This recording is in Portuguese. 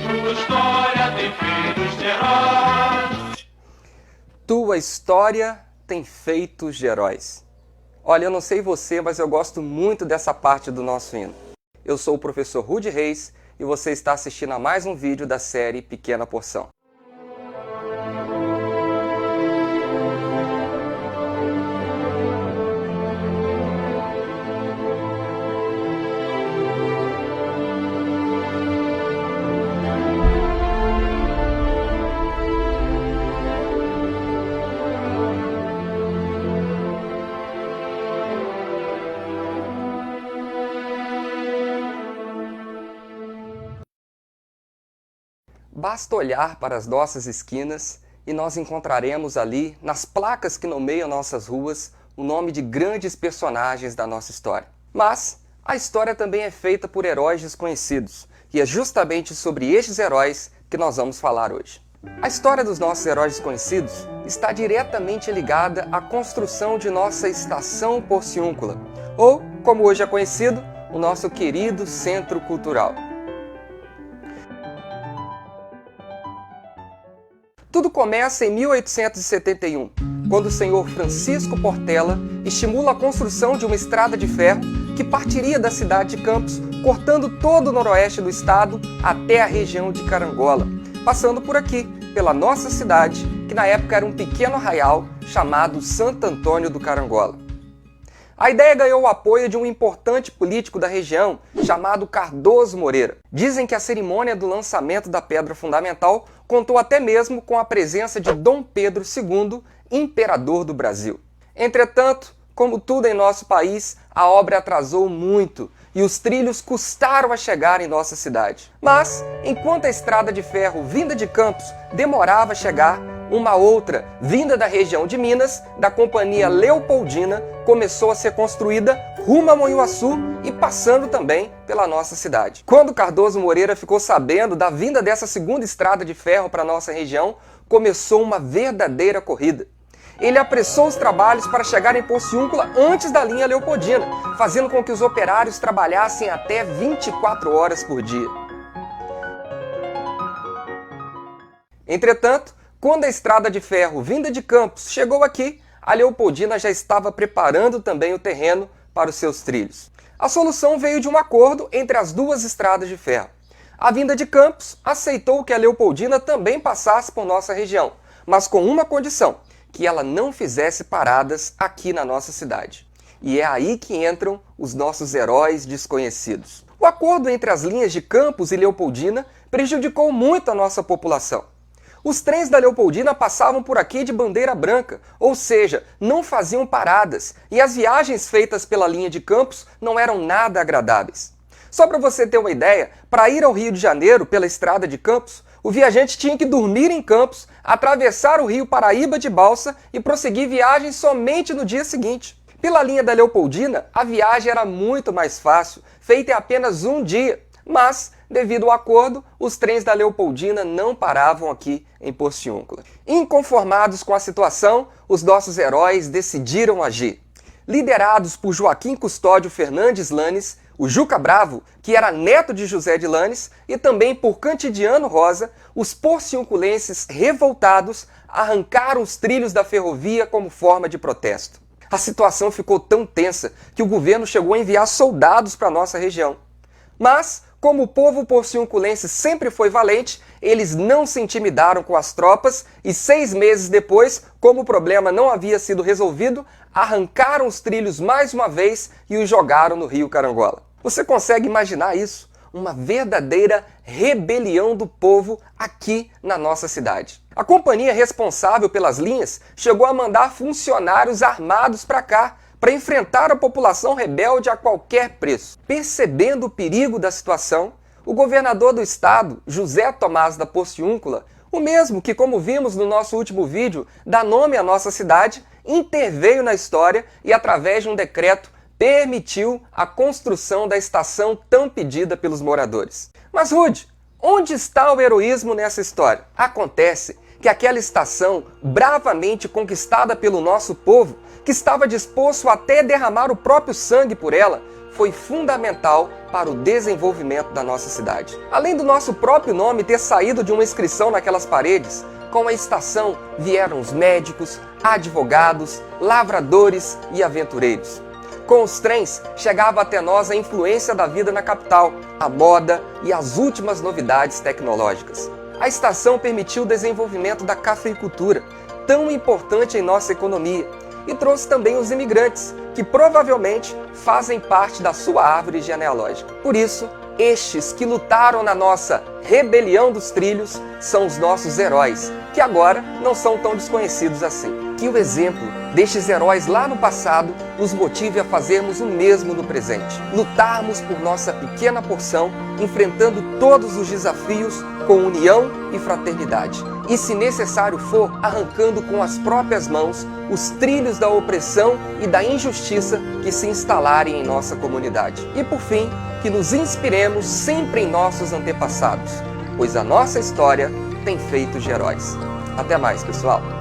Tua história tem feitos de heróis. Tua história tem feitos de heróis. Olha, eu não sei você, mas eu gosto muito dessa parte do nosso hino. Eu sou o professor Rudy Reis e você está assistindo a mais um vídeo da série Pequena Porção. Basta olhar para as nossas esquinas e nós encontraremos ali, nas placas que nomeiam nossas ruas, o nome de grandes personagens da nossa história. Mas a história também é feita por heróis desconhecidos, e é justamente sobre estes heróis que nós vamos falar hoje. A história dos nossos heróis desconhecidos está diretamente ligada à construção de nossa estação Porciúncula, ou, como hoje é conhecido, o nosso querido Centro Cultural. Tudo começa em 1871, quando o senhor Francisco Portela estimula a construção de uma estrada de ferro que partiria da cidade de Campos, cortando todo o noroeste do estado até a região de Carangola, passando por aqui, pela nossa cidade, que na época era um pequeno arraial chamado Santo Antônio do Carangola. A ideia ganhou o apoio de um importante político da região chamado Cardoso Moreira. Dizem que a cerimônia do lançamento da pedra fundamental contou até mesmo com a presença de Dom Pedro II, imperador do Brasil. Entretanto, como tudo em nosso país, a obra atrasou muito e os trilhos custaram a chegar em nossa cidade. Mas, enquanto a estrada de ferro vinda de Campos demorava a chegar, uma outra, vinda da região de Minas, da Companhia Leopoldina, começou a ser construída rumo a Monhuaçu e passando também pela nossa cidade. Quando Cardoso Moreira ficou sabendo da vinda dessa segunda estrada de ferro para a nossa região, começou uma verdadeira corrida. Ele apressou os trabalhos para chegar em Porciúncula antes da linha Leopoldina, fazendo com que os operários trabalhassem até 24 horas por dia. Entretanto, quando a estrada de ferro vinda de Campos chegou aqui, a Leopoldina já estava preparando também o terreno para os seus trilhos. A solução veio de um acordo entre as duas estradas de ferro. A vinda de Campos aceitou que a Leopoldina também passasse por nossa região, mas com uma condição, que ela não fizesse paradas aqui na nossa cidade. E é aí que entram os nossos heróis desconhecidos. O acordo entre as linhas de Campos e Leopoldina prejudicou muito a nossa população. Os trens da Leopoldina passavam por aqui de bandeira branca, ou seja, não faziam paradas, e as viagens feitas pela linha de Campos não eram nada agradáveis. Só para você ter uma ideia, para ir ao Rio de Janeiro pela estrada de Campos, o viajante tinha que dormir em Campos, atravessar o rio Paraíba de balsa e prosseguir viagem somente no dia seguinte. Pela linha da Leopoldina, a viagem era muito mais fácil, feita em apenas um dia, mas, devido ao acordo, os trens da Leopoldina não paravam aqui em Porciúncula. Inconformados com a situação, os nossos heróis decidiram agir. Liderados por Joaquim Custódio Fernandes Lanes, o Juca Bravo, que era neto de José de Lanes, e também por Cantidiano Rosa, os porciunculenses revoltados arrancaram os trilhos da ferrovia como forma de protesto. A situação ficou tão tensa que o governo chegou a enviar soldados para nossa região. Mas, como o povo porciunculense sempre foi valente, eles não se intimidaram com as tropas e 6 meses depois, como o problema não havia sido resolvido, arrancaram os trilhos mais uma vez e os jogaram no rio Carangola. Você consegue imaginar isso? Uma verdadeira rebelião do povo aqui na nossa cidade. A companhia responsável pelas linhas chegou a mandar funcionários armados para cá, para enfrentar a população rebelde a qualquer preço. Percebendo o perigo da situação, o governador do estado, José Tomás da Porciúncula, o mesmo que, como vimos no nosso último vídeo, dá nome à nossa cidade, interveio na história e, através de um decreto, permitiu a construção da estação tão pedida pelos moradores. Mas, Rudy, onde está o heroísmo nessa história? Acontece que aquela estação, bravamente conquistada pelo nosso povo, que estava disposto até derramar o próprio sangue por ela, foi fundamental para o desenvolvimento da nossa cidade. Além do nosso próprio nome ter saído de uma inscrição naquelas paredes, com a estação vieram os médicos, advogados, lavradores e aventureiros. Com os trens, chegava até nós a influência da vida na capital, a moda e as últimas novidades tecnológicas. A estação permitiu o desenvolvimento da cafeicultura, tão importante em nossa economia, e trouxe também os imigrantes, que provavelmente fazem parte da sua árvore genealógica. Por isso, estes que lutaram na nossa rebelião dos trilhos são os nossos heróis, que agora não são tão desconhecidos assim. Que o exemplo destes heróis lá no passado nos motive a fazermos o mesmo no presente. Lutarmos por nossa pequena porção, enfrentando todos os desafios com união e fraternidade. E, se necessário for, arrancando com as próprias mãos os trilhos da opressão e da injustiça que se instalarem em nossa comunidade. E, por fim, que nos inspiremos sempre em nossos antepassados, pois a nossa história tem feito de heróis. Até mais, pessoal!